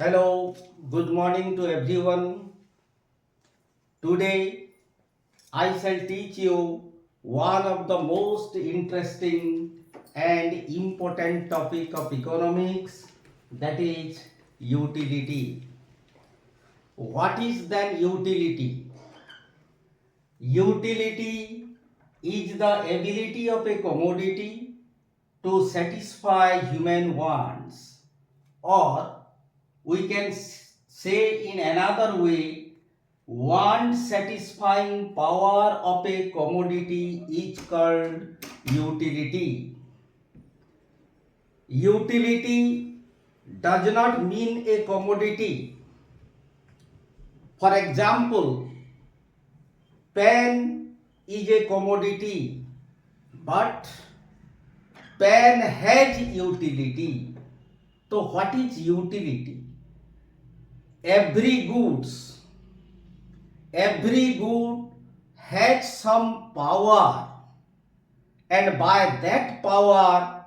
Hello, good morning to everyone. Today I shall teach you one of the most interesting and important topic of economics, that is utility. What is then utility? Utility is the ability of a commodity to satisfy human wants, or we can say in another way, want satisfying power of a commodity is called utility. Utility does not mean a commodity. For example, pen is a commodity, but pen has utility. So what is utility? Every goods, every good has some power, and by that power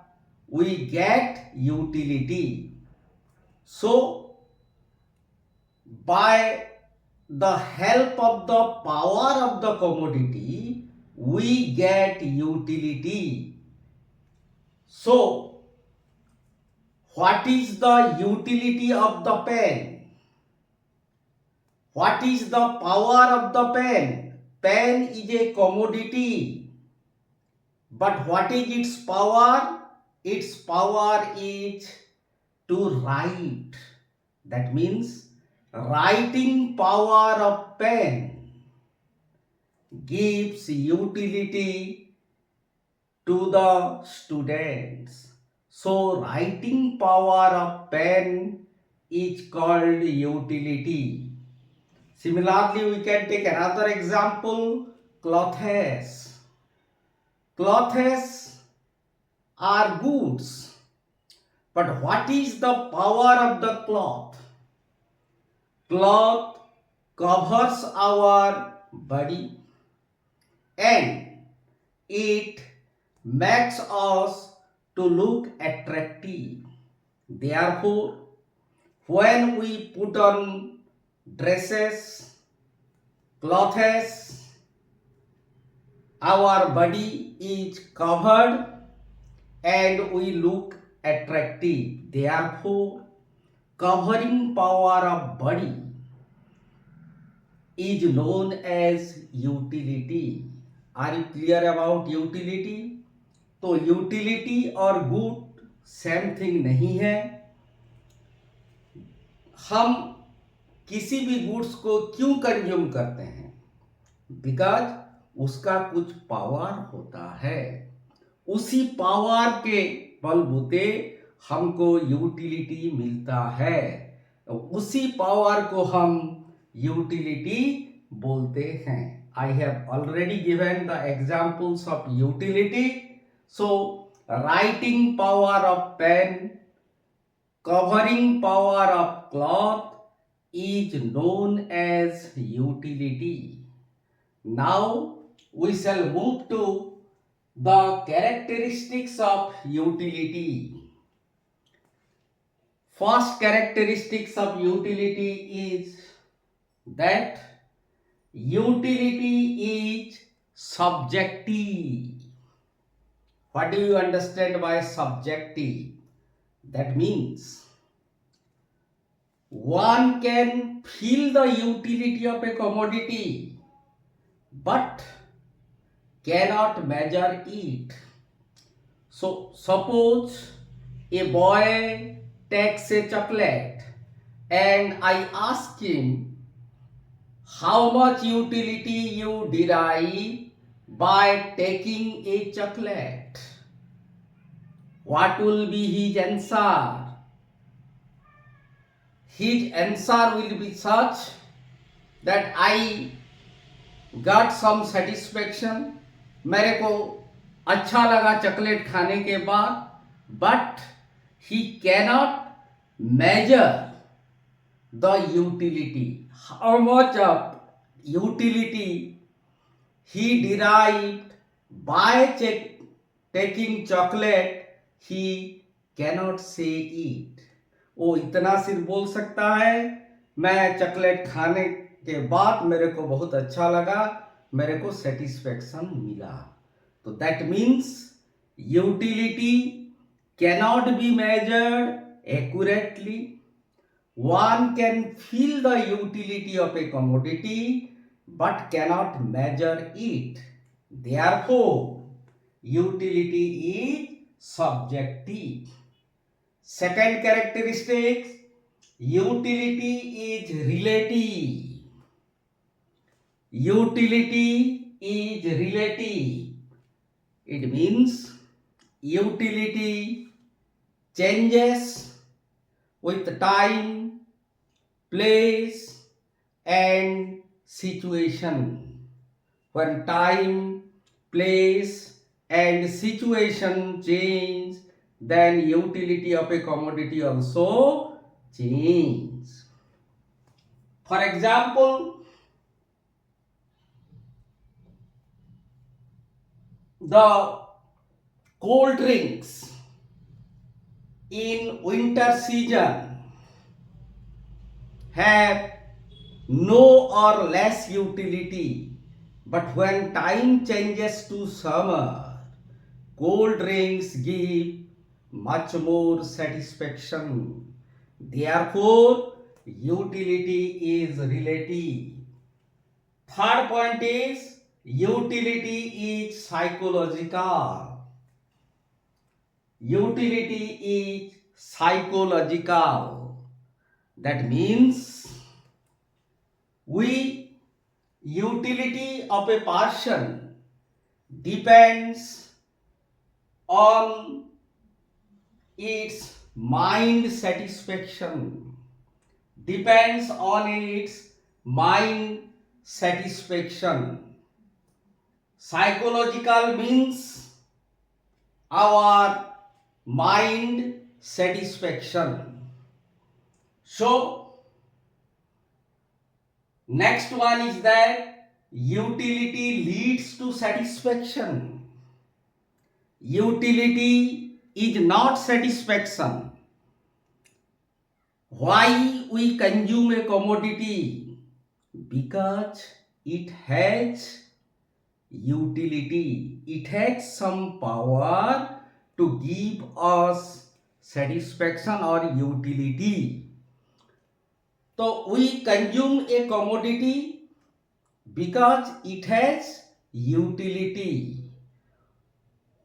we get utility. So by the help of the power of the commodity we get utility. So what is the utility of the pen? What is the power of the pen? Pen is a commodity. But what is its power? Its power is to write. That means writing power of pen gives utility to the students. So writing power of pen is called utility. Similarly, we can take another example, clothes. Clothes are goods. But what is the power of the cloth? Cloth covers our body and it makes us to look attractive. Therefore, when we put on dresses, clothes, our body is covered and we look attractive. Therefore, covering power of body is known as utility. Are you clear about utility? तो utility और good same thing नहीं है. हम किसी भी goods को क्यों consume करते हैं? बिकॉज उसका कुछ पावर होता है. उसी पावर के बलबूते हमको यूटिलिटी मिलता है. उसी पावर को हम यूटिलिटी बोलते हैं. I have already given the examples of utility. So, writing power of pen, covering power of cloth is known as utility. Now, we shall move to the characteristics of utility. First characteristics of utility is that utility is subjective. What do you understand by subjective? That means one can feel the utility of a commodity but cannot measure it. So suppose a boy takes a chocolate and I ask him, how much utility you derive by taking a chocolate? What will be his answer? His answer will be such that I got some satisfaction. मेरे को अच्छा लगा chocolate खाने के बाद, but he cannot measure the utility. How much of utility he derived by taking chocolate, he cannot say it. वो इतना सिर्फ बोल सकता है, मैं चॉकलेट खाने के बाद मेरे को बहुत अच्छा लगा, मेरे को सेटिस्फेक्शन मिला। तो that means utility cannot be measured accurately. One can feel the utility of a commodity but cannot measure it. Therefore, utility is subjective. Second characteristic, utility is relative. Utility is relative. It means utility changes with time, place, and situation. When time, place, and situation change, then utility of a commodity also change. For example, the cold drinks in winter season have no or less utility, but when time changes to summer, cold drinks give much more satisfaction. Therefore, utility is relative. Third point is utility is psychological. Utility is psychological. That means we utility of a person depends on its mind satisfaction, depends on its mind satisfaction. Psychological means our mind satisfaction. So, next one is that utility leads to satisfaction. Utility is not satisfaction. Why we consume a commodity? Because it has utility. It has some power to give us satisfaction or utility. So we consume a commodity because it has utility.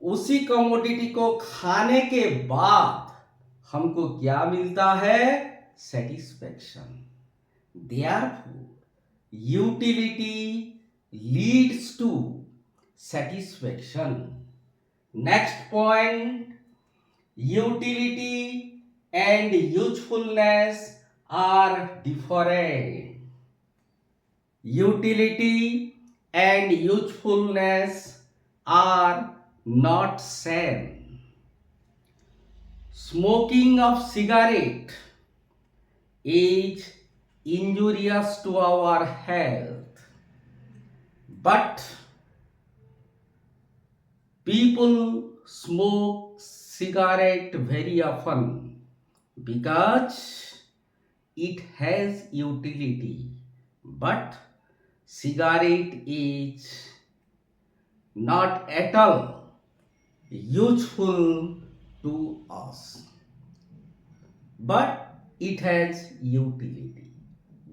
उसी commodity को खाने के बाद हमको क्या मिलता है? Satisfaction. Therefore, utility leads to satisfaction. Next point, utility and usefulness are different. Utility and usefulness are not same. Smoking of cigarette is injurious to our health, but people smoke cigarette very often because it has utility, but cigarette is not at all useful to us, but it has utility.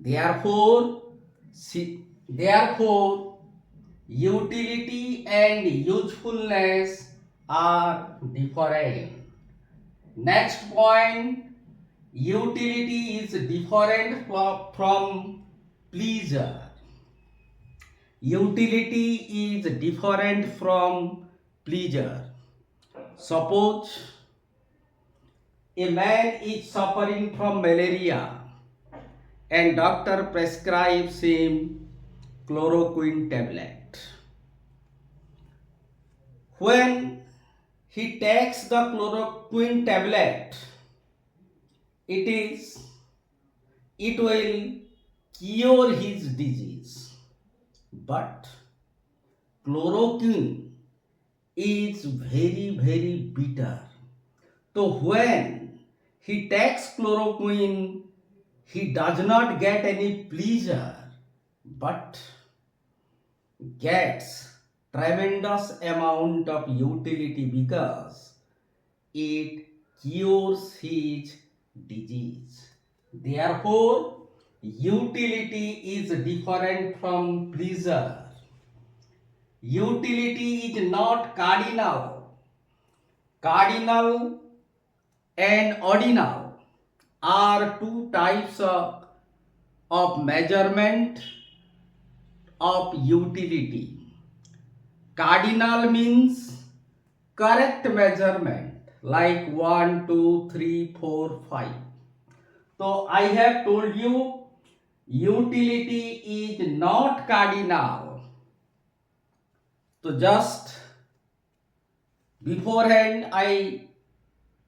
Therefore, utility and usefulness are different. Next point, utility is different from pleasure. Utility is different from pleasure. Suppose a man is suffering from malaria and doctor prescribes him chloroquine tablet. When he takes the chloroquine tablet, it will cure his disease. But chloroquine is very bitter. So when he takes chloroquine, he does not get any pleasure but gets tremendous amount of utility because it cures his disease. Therefore, utility is different from pleasure. Utility is not cardinal. Cardinal and ordinal are two types of measurement of utility. Cardinal means correct measurement like 1, 2, 3, 4, 5. So I have told you utility is not cardinal. So just beforehand I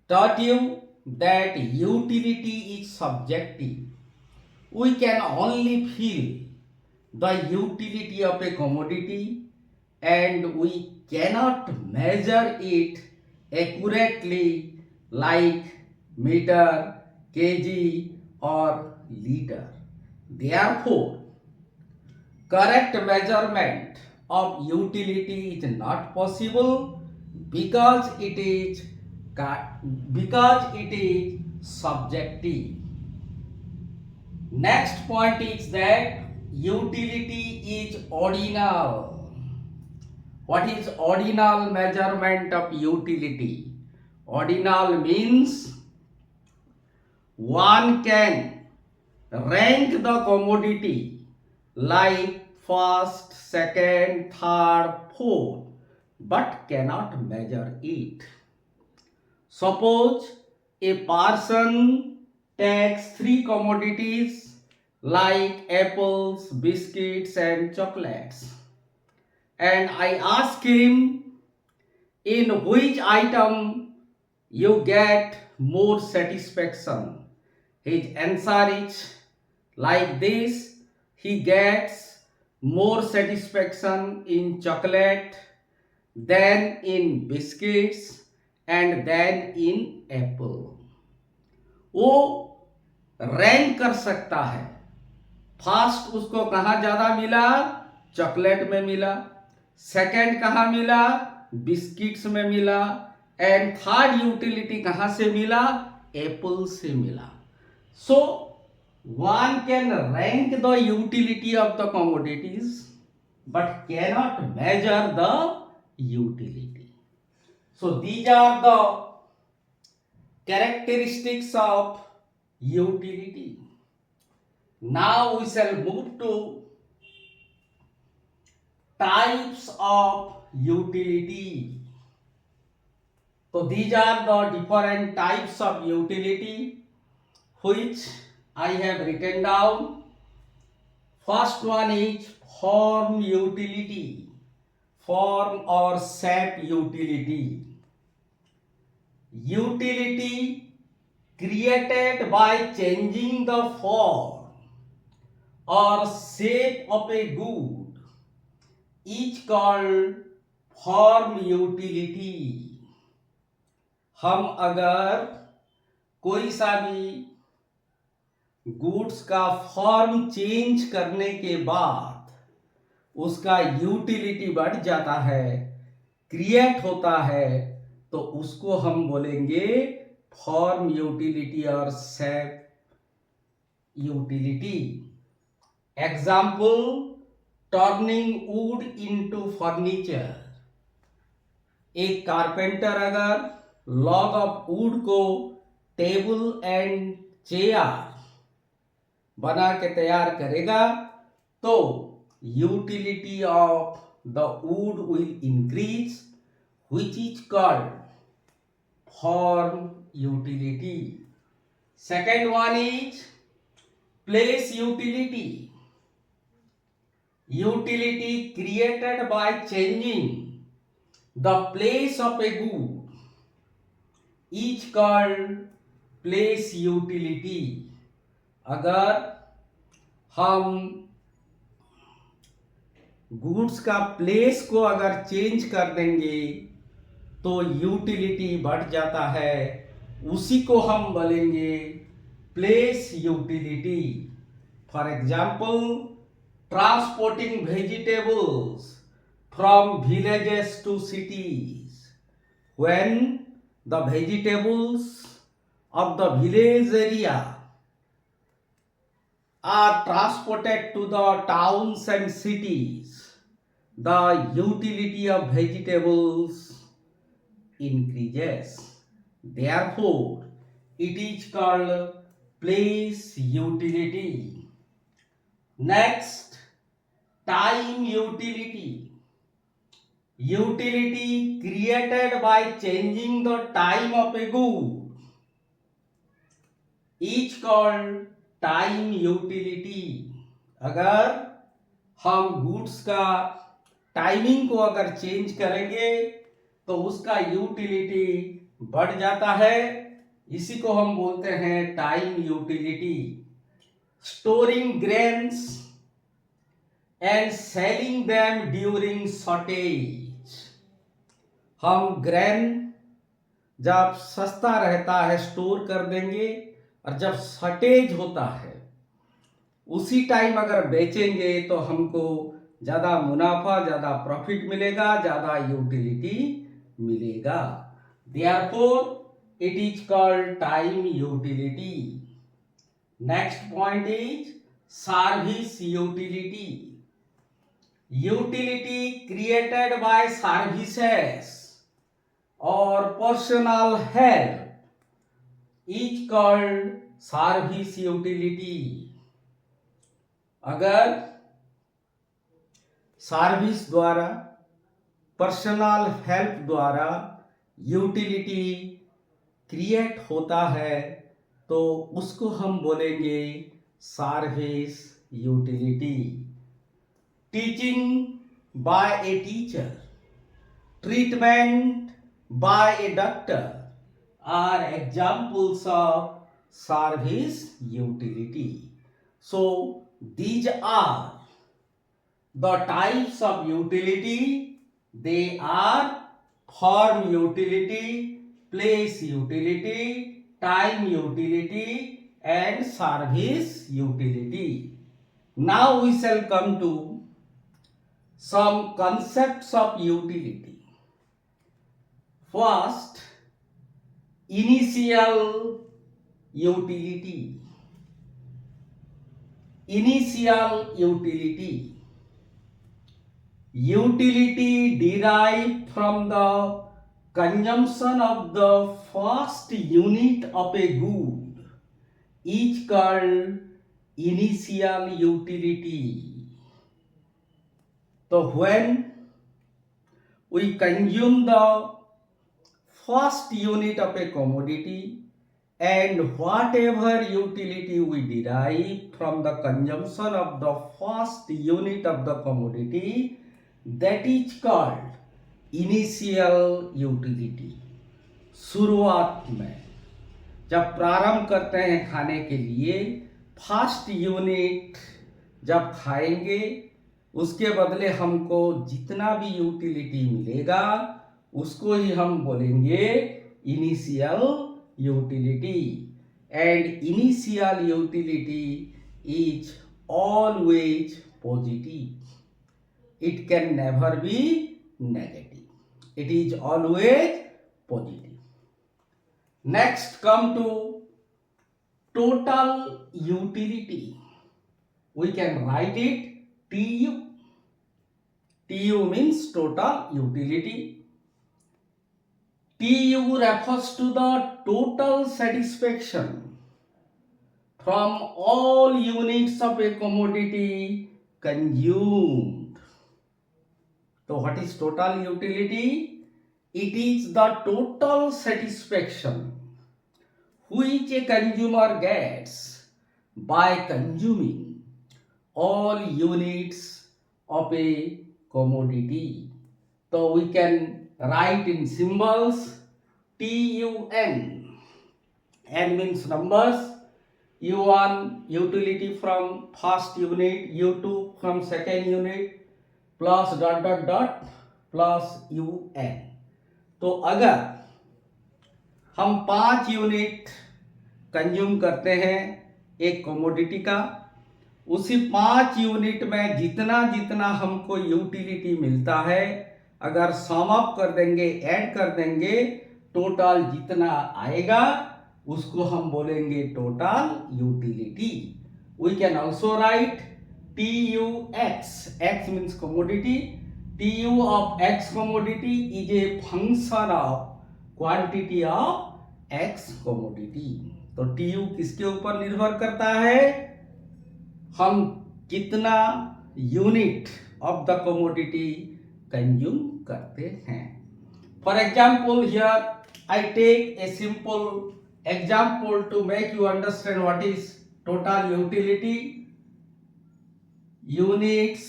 taught you that utility is subjective. We can only feel the utility of a commodity and we cannot measure it accurately like meter, kg or liter. Therefore, correct measurement of utility is not possible because it is subjective. Next point is that utility is ordinal. What is ordinal measurement of utility? Ordinal means one can rank the commodity like first, second, third, fourth, but cannot measure it. Suppose a person takes three commodities like apples, biscuits, and chocolates, and I ask him in which item you get more satisfaction. His answer is like this: he gets more satisfaction in chocolate, then in biscuits, and then in apple. वो rank कर सकता है, first उसको कहाँ ज्यादा मिला, chocolate में मिला, सेकंड कहाँ मिला, बिस्किट्स में मिला, एंड थर्ड यूटिलिटी कहाँ से मिला, एप्पल से मिला. सो one can rank the utility of the commodities but cannot measure the utility. So these are the characteristics of utility. Now we shall move to types of utility. So these are the different types of utility which I have written down. First one is form utility, form or shape utility. Utility created by changing the form or shape of a good is called form utility. हम अगर कोई सा भी goods का form change करने के बाद उसका यूटिलिटी बढ़ जाता है, क्रिएट होता है, तो उसको हम बोलेंगे फॉर्म यूटिलिटी और shape utility. Example, turning would into furniture. एक कारपेंटर अगर लॉग ऑफ वुड को टेबल एंड चेयर बना के तैयार करेगा तो utility of the wood will increase, which is called form utility. Second one is place utility. Utility created by changing the place of a good is called place utility. अगर हम goods का place को अगर change कर देंगे तो utility बढ़ जाता है, उसी को हम बोलेंगे place utility. For example, transporting vegetables from villages to cities. When the vegetables of the village area are transported to the towns and cities, the utility of vegetables increases. Therefore, it is called place utility. Next, time utility. Utility created by changing the time of a good is called time utility. अगर हम goods का timing को अगर change करेंगे तो उसका utility बढ़ जाता है, इसी को हम बोलते हैं time utility. Storing grains and selling them during shortage. हम ग्रेन जब सस्ता रहता है स्टोर कर देंगे, और जब शॉर्टेज होता है उसी टाइम अगर बेचेंगे तो हमको ज़्यादा मुनाफा, ज़्यादा प्रॉफिट मिलेगा, ज़्यादा यूटिलिटी मिलेगा। Therefore it is called time utility. Next point is service utility. Utility created by services or personal help is called service utility. अगर सर्विस द्वारा, पर्सनल हेल्प द्वारा यूटिलिटी क्रिएट होता है तो उसको हम बोलेंगे service utility. Teaching by a teacher, treatment by a doctor are examples of service utility. So these are the types of utility. They are form utility, place utility, time utility and service utility. Now we shall come to some concepts of utility. First, initial utility. Initial utility. Utility derived from the consumption of the first unit of a good is called initial utility. So when we consume the first unit of a commodity and whatever utility we derive from the consumption of the first unit of the commodity, that is called initial utility. शुरुआत में जब प्रारंभ करते हैं खाने के लिए, first unit जब खाएंगे उसके बदले हमको जितना भी यूटिलिटी मिलेगा उसको ही हम बोलेंगे initial utility. And initial utility is always positive, it can never be negative, it is always positive. Next come to total utility. We can write it TU. TU means total utility. TU refers to the total satisfaction from all units of a commodity consumed. So what is total utility? It is the total satisfaction which a consumer gets by consuming all units of a commodity. So we can write in symbols TUN. N means numbers, U1 utility from first unit, U2 from second unit, plus dot dot dot plus UN. तो अगर हम 5 unit consume करते हैं एक commodity का, उसी 5 unit में जितना जितना हमको यूटिलिटी मिलता है, अगर सम अप कर देंगे, ऐड कर देंगे, टोटल जितना आएगा उसको हम बोलेंगे total utility. We can also write TUX. X means commodity. TU of X commodity is a function of quantity of X commodity. तो TU किसके ऊपर निर्भर करता है? हम कितना unit of the commodity consume करते हैं. For example here I take a simple example to make you understand what is total utility. Units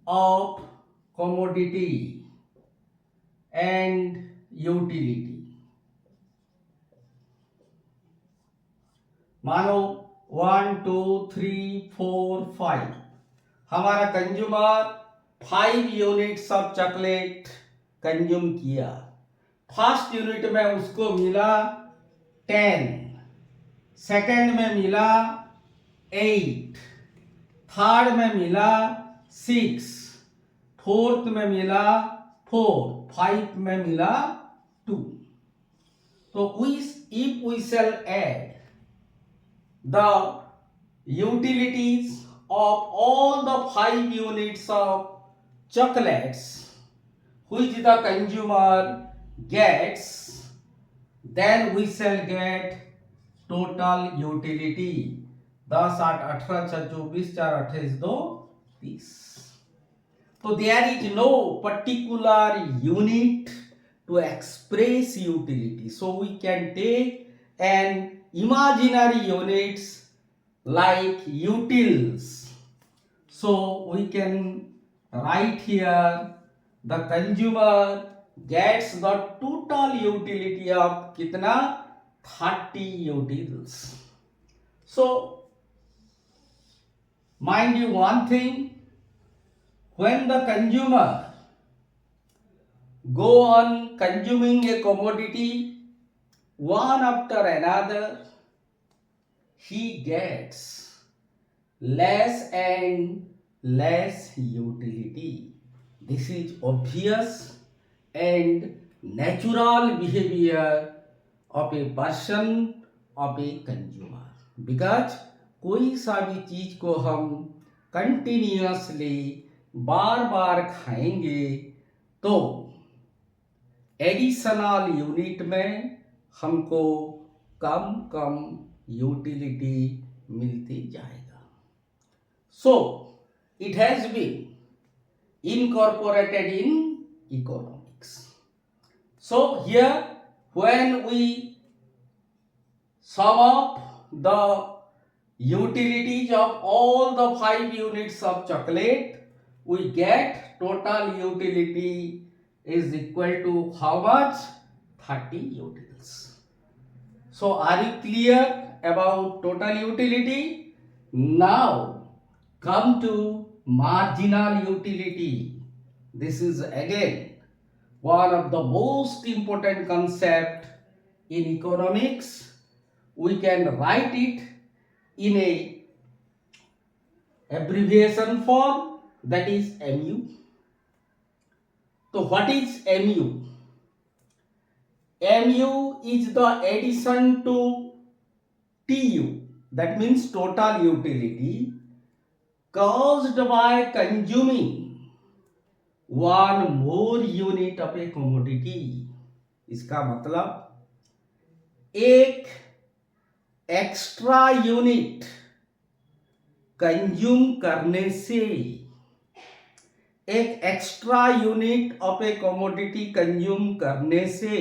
of commodity and utility. मानो 1 2 3 4 5 हमारा consumer 5 units of chocolate consume किया. First unit में उसको मिला 10, second में मिला 8, थर्ड में मिला 6, फोर्थ में मिला 4, 5 में मिला 2. तो if we shall add the utilities of all the 5 units of chocolates which the consumer gets, then we shall get total utility. 10 8 18 6 24 4 28 2 30. So there is no particular unit to express utility. So we can take an imaginary units like utils. So we can write here the consumer gets the total utility of kitna 30 utils. So mind you one thing, when the consumer go on consuming a commodity one after another, he gets less and less utility. This is obvious and natural behavior of a person, of a consumer, because कोई सा भी चीज को हम continuously बार बार खाएंगे तो additional unit में हमको कम कम यूटिलिटी मिलती जाएगा. So it has been incorporated in economics. So here when we sum up the utilities of all the 5 units of chocolate, we get total utility is equal to how much? 30 utils. So are you clear about total utility? Now come to marginal utility. This is again one of the most important concept in economics. We can write it in a abbreviation form, that is MU. So what is MU? MU is the addition to TU, that means total utility, caused by consuming one more unit of a commodity. इसका मतलब एक extra unit consume करने से, एक extra unit of A commodity consume करने से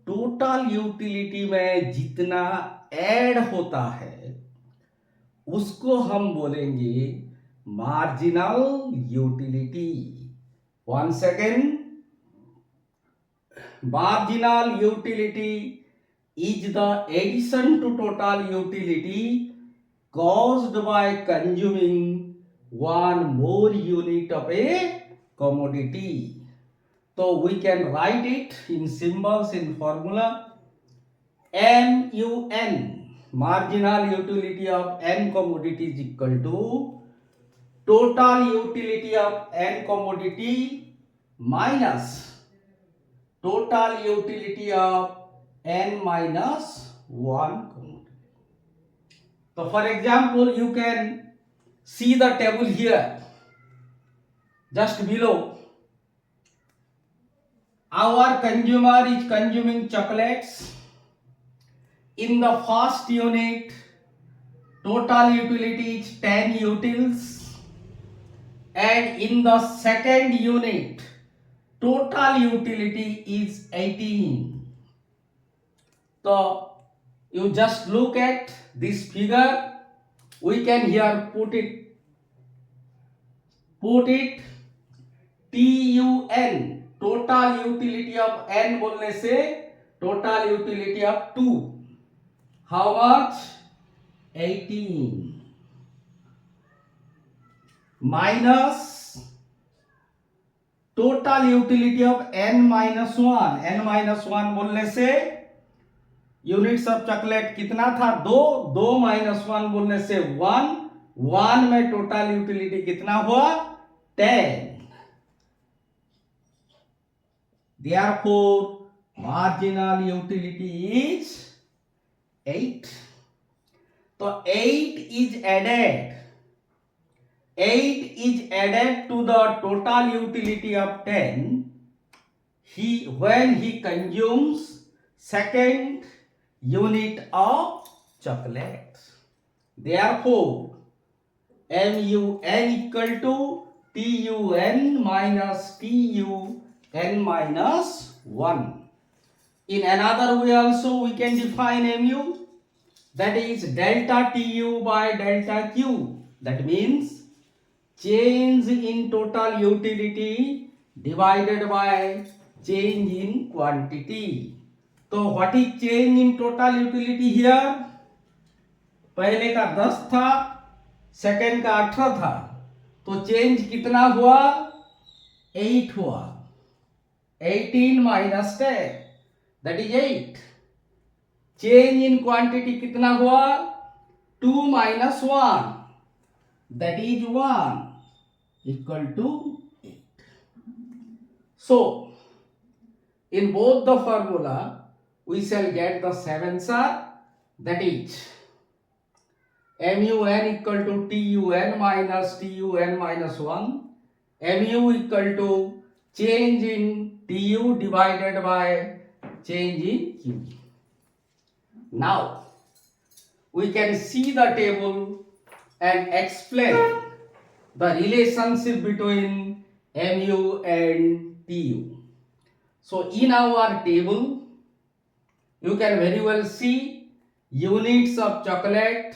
total utility में जितना ऐड होता है उसको हम बोलेंगे marginal utility. Once again, marginal utility is the addition to total utility caused by consuming one more unit of a commodity. So we can write it in symbols in formula. MUN, marginal utility of n commodity, is equal to total utility of n commodity minus total utility of n minus 1 commodity. So for example, you can see the table here just below. Our consumer is consuming chocolates. In the first unit, total utility is 10 utils, and in the second unit, total utility is 18. So you just look at this figure. We can here put it TUN, total utility of n बोलने से total utility of 2. How much? 18 minus total utility of n minus 1. n minus 1 बोलने से units of chocolate कितना था? 2 minus 1 बोलने से 1 में total utility कितना हुआ? 10. Therefore, marginal utility is 8. So 8 is added to the total utility of 10 when he consumes second unit of chocolate. Therefore, MUN equal to TUN minus TUN minus 1. In another way also we can define MU, that is delta TU by delta Q. That means change in total utility divided by change in quantity. तो what is change in total utility here? पहले का 10 था, second का 18 था, तो change कितना हुआ? 8 हुआ. 18 minus 10, that is 8. Change in quantity कितना हुआ? 2 minus 1, that is 1, equal to 8. So, in both the formula, we shall get the same answer, that is MUN equal to TUN minus TUN minus 1, MU equal to change in TU divided by change in Q. Now, we can see the table and explain the relationship between MU and TU. So, in our table, you can very well see units of chocolate,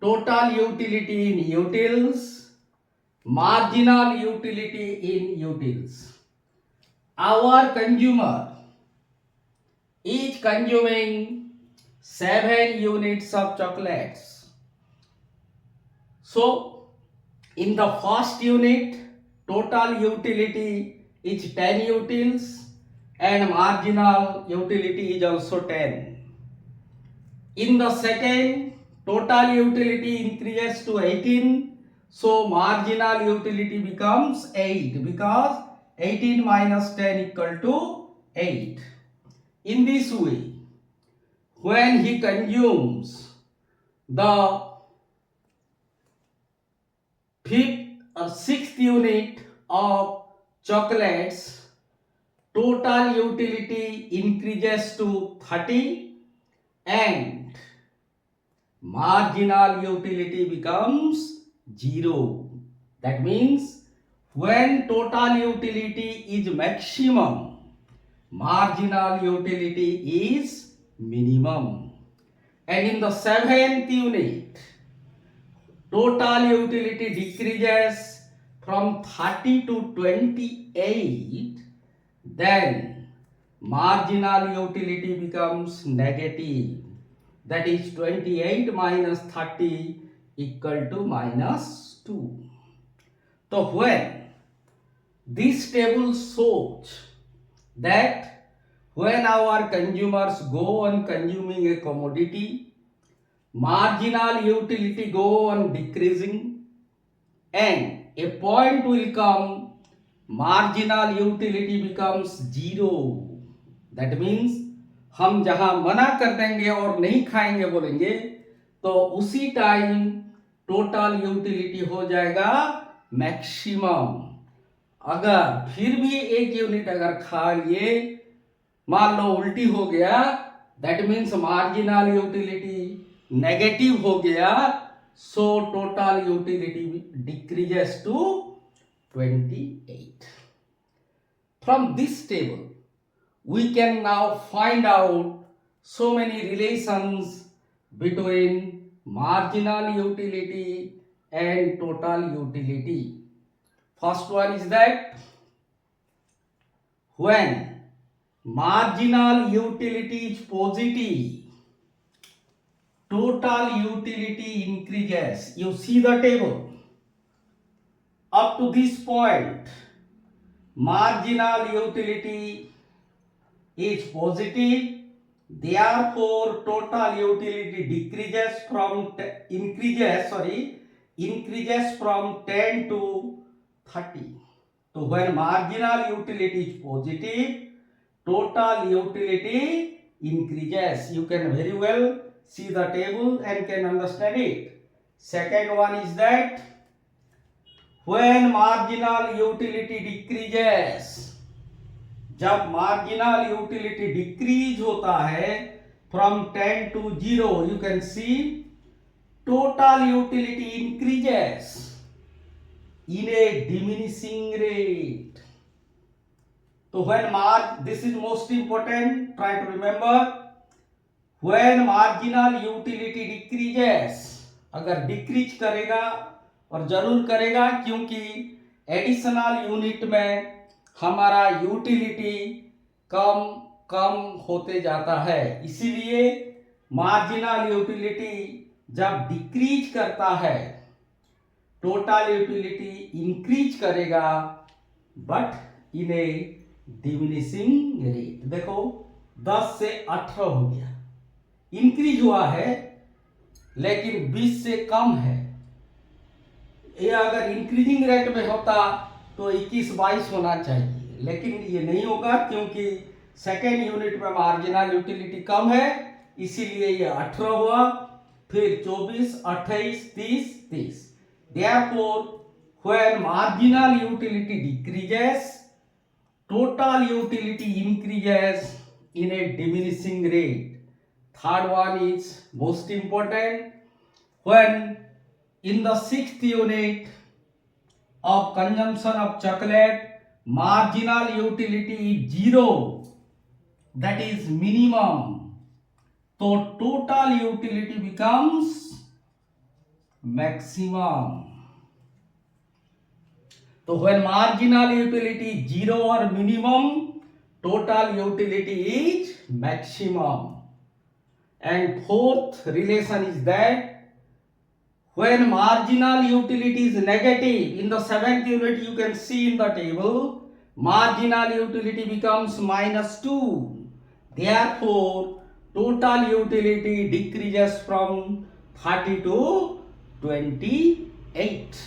total utility in utils, marginal utility in utils. Our consumer is consuming 7 units of chocolates. So, in the first unit, total utility is 10 utils and marginal utility is also 10. In the second, total utility increases to 18, so marginal utility becomes 8 because 18 minus 10 equal to 8. In this way, when he consumes the fifth or sixth unit of chocolates, total utility increases to 30 and marginal utility becomes 0. That means when total utility is maximum, marginal utility is minimum. And in the 7th unit, total utility decreases from 30 to 28, then marginal utility becomes negative. That is 28 minus 30 equal to minus 2. So when This table shows that when our consumers go on consuming a commodity, marginal utility go on decreasing, and a point will come, marginal utility becomes zero. That means हम जहां मना कर देंगे और नहीं खाएंगे बोलेंगे तो उसी टाइम टोटल यूटिलिटी हो जाएगा मैक्सिमम। अगर फिर भी एक यूनिट अगर खा लिए, मान लो उल्टी हो गया, that means marginal utility negative हो गया, so total utility decreases to 28. From this table we can now find out so many relations between marginal utility and total utility. First one is that when marginal utility is positive, total utility increases. You see the table. Up to this point, marginal utility is positive, therefore total utility increases from 10 to 30. So when marginal utility is positive, total utility increases. You can very well see the table and can understand it. Second one is that when marginal utility decreases, जब marginal utility decrease होता है from 10 to 0, you can see total utility increases in a diminishing rate. So when this is most important, try to remember, when marginal utility decreases, अगर decrease करेगा, और जरूर करेगा क्योंकि additional unit में हमारा यूटिलिटी कम कम होते जाता है, इसीलिए मार्जिनल यूटिलिटी जब डिक्रीज करता है टोटल यूटिलिटी इंक्रीज करेगा, but in A diminishing rate. देखो 10 से 18 हो गया, इंक्रीज हुआ है लेकिन 20 से कम है। ये अगर इंक्रीजिंग रेट में होता तो 21-22 होना चाहिए, लेकिन ये नहीं होगा क्योंकि सेकेंड यूनिट में मार्जिनल यूटिलिटी कम है, इसीलिए ये 18 हुआ, फिर 24, 28, 30। Therefore, when marginal utility decreases, total utility increases in a diminishing rate. Third one is most important. When in the 6th unit of consumption of chocolate, marginal utility is 0, that is minimum, so total utility becomes maximum. So when marginal utility is 0 or minimum, total utility is maximum. And fourth relation is that when marginal utility is negative, in the 7th unit you can see in the table, marginal utility becomes -2. Therefore, total utility decreases from 30 to 28.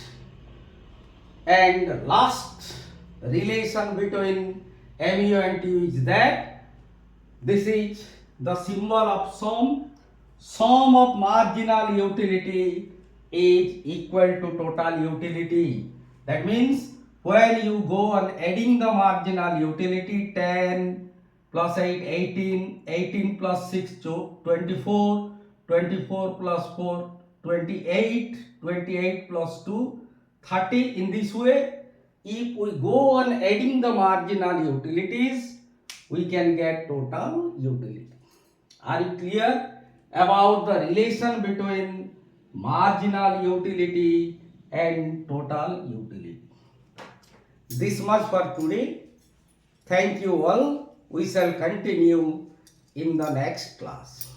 And last relation between MU and TU is that this is the symbol of sum. Sum of marginal utility is equal to total utility. That means when you go on adding the marginal utility, 10 plus 8, 18, 18 plus 6, 24, 24 plus 4, 28, 28 plus 2, 30. In this way, if we go on adding the marginal utilities, we can get total utility. Are you clear about the relation between marginal utility and total utility? This much for today. Thank you all. We shall continue in the next class.